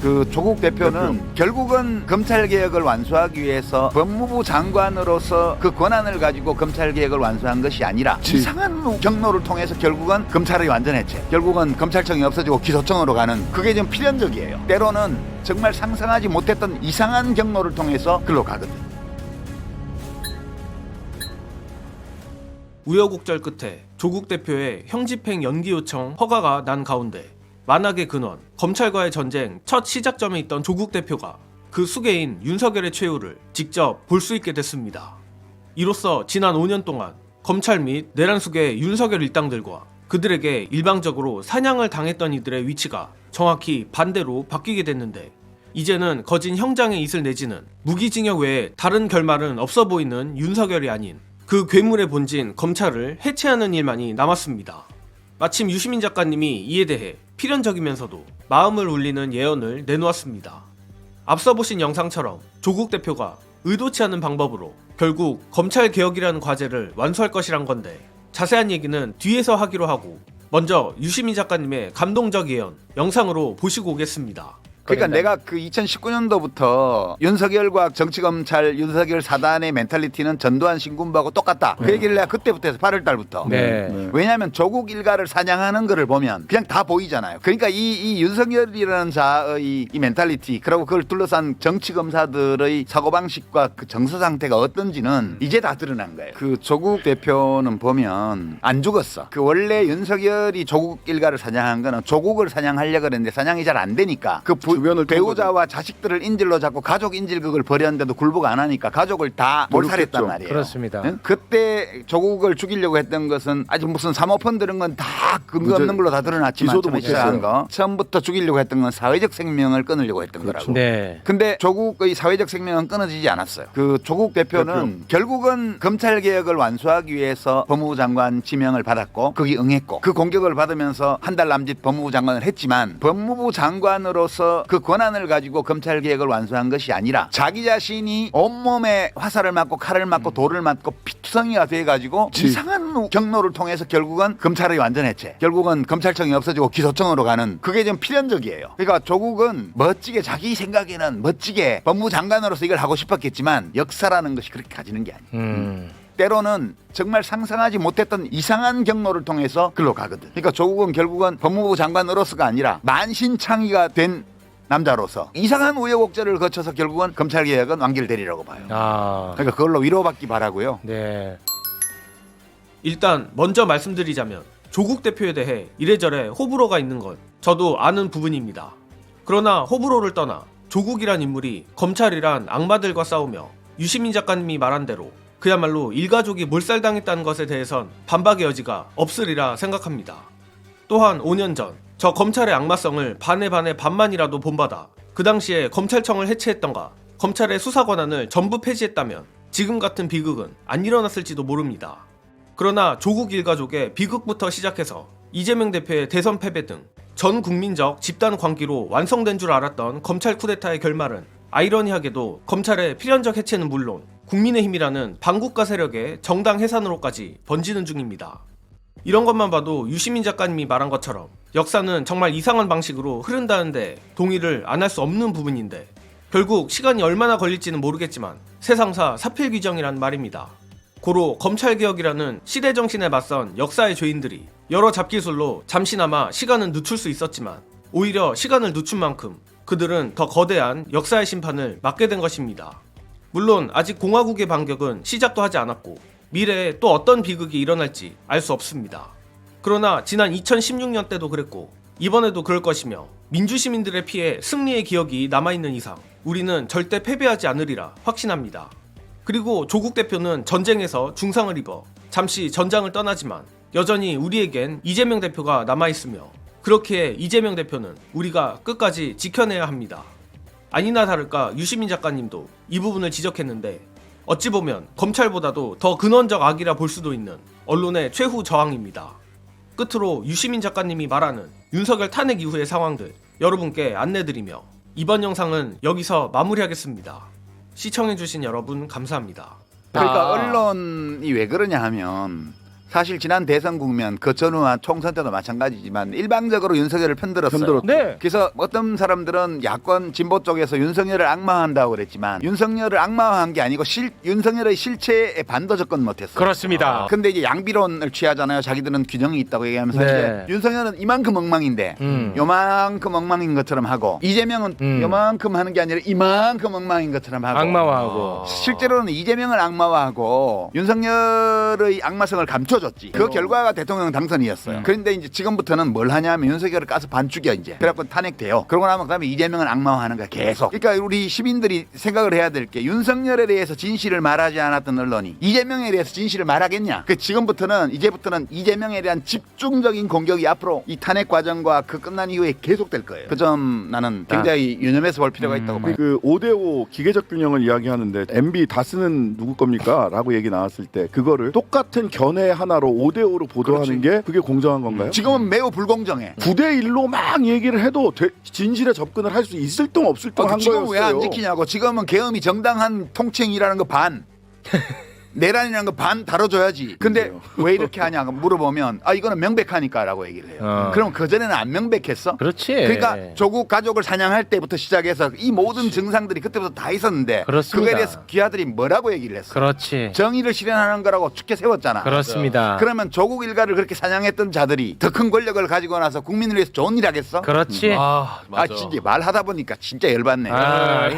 그 조국 대표는 결국은 검찰개혁을 완수하기 위해서 법무부 장관으로서 그 권한을 가지고 검찰개혁을 완수한 것이 아니라 이상한 경로를 통해서 결국은 검찰의 완전 해체, 결국은 검찰청이 없어지고 기소청으로 가는, 그게 좀 필연적이에요. 때로는 정말 상상하지 못했던 이상한 경로를 통해서 글로 가거든. 우여곡절 끝에 조국 대표의 형집행 연기 요청 허가가 난 가운데 만악의 근원, 검찰과의 전쟁 첫 시작점에 있던 조국 대표가 그 수괴인 윤석열의 최후를 직접 볼 수 있게 됐습니다. 이로써 지난 5년 동안 검찰 및 내란 수괴 윤석열 일당들과 그들에게 일방적으로 사냥을 당했던 이들의 위치가 정확히 반대로 바뀌게 됐는데, 이제는 거진 형장의 이슬 내지는 무기징역 외에 다른 결말은 없어 보이는 윤석열이 아닌 그 괴물의 본진 검찰을 해체하는 일만이 남았습니다. 마침 유시민 작가님이 이에 대해 필연적이면서도 마음을 울리는 예언을 내놓았습니다. 앞서 보신 영상처럼 조국 대표가 의도치 않은 방법으로 결국 검찰개혁이라는 과제를 완수할 것이란 건데, 자세한 얘기는 뒤에서 하기로 하고 먼저 유시민 작가님의 감동적 예언 영상으로 보시고 오겠습니다. 그러니까 내가 그 2019년도부터 윤석열과 정치검찰 윤석열 사단의 멘탈리티는 전두환 신군부하고 똑같다. 그 얘기를 내가 그때부터 해서 8월 달부터. 왜냐하면 조국 일가를 사냥하는 거를 보면 그냥 다 보이잖아요. 그러니까 이 윤석열이라는 자의 이 멘탈리티, 그리고 그걸 둘러싼 정치검사들의 사고방식과 그 정서 상태가 어떤지는 이제 다 드러난 거예요. 그 조국 대표는 보면 안 죽었어. 그 원래 윤석열이 조국 일가를 사냥한 거는 조국을 사냥하려고 했는데 사냥이 잘 안 되니까 그 배우자와 자식들을 인질로 잡고 가족 인질극을 벌였는데도 굴복 안 하니까 가족을 다 몰살했단 말이에요. 그렇습니다. 응? 그때 조국을 죽이려고 했던 것은 아직 무슨 사모펀드 이런 건 다 근거 없는 걸로 다 드러났지만 처음부터 죽이려고 했던 건 사회적 생명을 끊으려고 했던 거라고. 네. 근데 조국의 사회적 생명은 끊어지지 않았어요. 그 조국 대표는 결국은 검찰개혁을 완수하기 위해서 법무부 장관 지명을 받았고 거기 응했고 그 공격을 받으면서 한 달 남짓 법무부 장관을 했지만, 법무부 장관으로서 그 권한을 가지고 검찰개혁을 완수한 것이 아니라 자기 자신이 온몸에 화살을 맞고 칼을 맞고 돌을 맞고 피투성이가 돼가지고 이상한 경로를 통해서 결국은 검찰의 완전 해체, 결국은 검찰청이 없어지고 기소청으로 가는, 그게 좀 필연적이에요. 그러니까 조국은 멋지게 자기 생각에는 멋지게 법무부 장관으로서 이걸 하고 싶었겠지만 역사라는 것이 그렇게 가지는 게 아니에요. 때로는 정말 상상하지 못했던 이상한 경로를 통해서 글로 가거든. 그러니까 조국은 결국은 법무부 장관으로서가 아니라 만신창이가 된 남자로서 이상한 우여곡절을 거쳐서 결국은 검찰개혁은 완결되리라고 봐요. 그러니까 그걸로 위로받기 바라고요. 네. 일단 먼저 말씀드리자면 조국 대표에 대해 이래저래 호불호가 있는 건 저도 아는 부분입니다. 그러나 호불호를 떠나 조국이란 인물이 검찰이란 악마들과 싸우며 유시민 작가님이 말한 대로 그야말로 일가족이 몰살당했다는 것에 대해선 반박의 여지가 없으리라 생각합니다. 또한 5년 전 저 검찰의 악마성을 반에 반만이라도 본받아 그 당시에 검찰청을 해체했던가 검찰의 수사 권한을 전부 폐지했다면 지금 같은 비극은 안 일어났을지도 모릅니다. 그러나 조국 일가족의 비극부터 시작해서 이재명 대표의 대선 패배 등 전 국민적 집단 광기로 완성된 줄 알았던 검찰 쿠데타의 결말은 아이러니하게도 검찰의 필연적 해체는 물론 국민의힘이라는 반국가 세력의 정당 해산으로까지 번지는 중입니다. 이런 것만 봐도 유시민 작가님이 말한 것처럼 역사는 정말 이상한 방식으로 흐른다는데 동의를 안 할 수 없는 부분인데, 결국 시간이 얼마나 걸릴지는 모르겠지만 세상사 사필귀정이란 말입니다. 고로 검찰개혁이라는 시대정신에 맞선 역사의 죄인들이 여러 잡기술로 잠시나마 시간은 늦출 수 있었지만 오히려 시간을 늦춘 만큼 그들은 더 거대한 역사의 심판을 맞게 된 것입니다. 물론 아직 공화국의 반격은 시작도 하지 않았고 미래에 또 어떤 비극이 일어날지 알 수 없습니다. 그러나 지난 2016년 때도 그랬고 이번에도 그럴 것이며, 민주시민들의 피해 승리의 기억이 남아있는 이상 우리는 절대 패배하지 않으리라 확신합니다. 그리고 조국 대표는 전쟁에서 중상을 입어 잠시 전장을 떠나지만 여전히 우리에겐 이재명 대표가 남아있으며, 그렇기에 이재명 대표는 우리가 끝까지 지켜내야 합니다. 아니나 다를까 유시민 작가님도 이 부분을 지적했는데, 어찌 보면 검찰보다도 더 근원적 악이라 볼 수도 있는 언론의 최후 저항입니다. 끝으로 유시민 작가님이 말하는 윤석열 탄핵 이후의 상황들 여러분께 안내드리며 이번 영상은 여기서 마무리하겠습니다. 시청해주신 여러분 감사합니다. 그러니까 언론이 왜 그러냐 하면 사실 지난 대선 국면 그 전후와 총선 때도 마찬가지지만 일방적으로 윤석열을 편들었어요. 네. 그래서 어떤 사람들은 야권 진보 쪽에서 윤석열을 악마화한다고 그랬지만 윤석열을 악마화한 게 아니고 윤석열의 실체에 반도 접근 못했어요. 그렇습니다. 근데 이제 양비론을 취하잖아요. 자기들은 균형이 있다고 얘기하면서 네. 이제 윤석열은 이만큼 엉망인데 요만큼 엉망인 것처럼 하고 이재명은 요만큼 하는 게 아니라 이만큼 엉망인 것처럼 하고 악마화하고. 실제로는 이재명을 악마화하고 윤석열의 악마성을 감춰줬지. 그 결과가 대통령 당선이었어요. 그런데 이제 지금부터는 뭘 하냐면 윤석열을 까서 반죽여 이제. 그래갖고 탄핵돼요. 그러고 나면 그다음에 이재명을 악마화하는 거야 계속. 그러니까 우리 시민들이 생각을 해야 될 게 윤석열에 대해서 진실을 말하지 않았던 언론이 이재명에 대해서 진실을 말하겠냐. 그 지금부터는 이제부터는 이재명에 대한 집중적인 공격이 앞으로 이 탄핵 과정과 그 끝난 이후에 계속될 거예요. 그 점 나는 굉장히 유념해서 볼 필요가 있다고 봐요. 그 5대5 기계적 균형을 이야기하는데 MB 다스는 누구 겁니까? 라고 얘기 나왔을 때 그거를 똑같은 견해 하나로 5대5로 보도하는 게 그게 공정한 건가요? 지금은 매우 불공정해. 9대1로 막 얘기를 해도 진실에 접근을 할 수 있을 동 없을 동 한 지금 거였어요. 왜 안 지키냐고. 지금은 계엄이 정당한 통칭이라는 거 반. 내란이라는 거 반 다뤄줘야지. 근데 왜 이렇게 하냐 물어보면 이거는 명백하니까라고 얘기를 해요. 그럼 그전에는 안 명백했어? 그렇지. 그러니까 조국 가족을 사냥할 때부터 시작해서 이 모든 증상들이 그때부터 다 있었는데 그렇습니다. 그거에 대해서 기아들이 뭐라고 얘기를 했어? 그렇지. 정의를 실현하는 거라고 축켜 세웠잖아. 그렇습니다. 그러면 조국 일가를 그렇게 사냥했던 자들이 더 큰 권력을 가지고 나서 국민을 위해서 좋은 일 하겠어? 그렇지. 아, 맞아. 진짜 말하다 보니까 진짜 열받네. 아,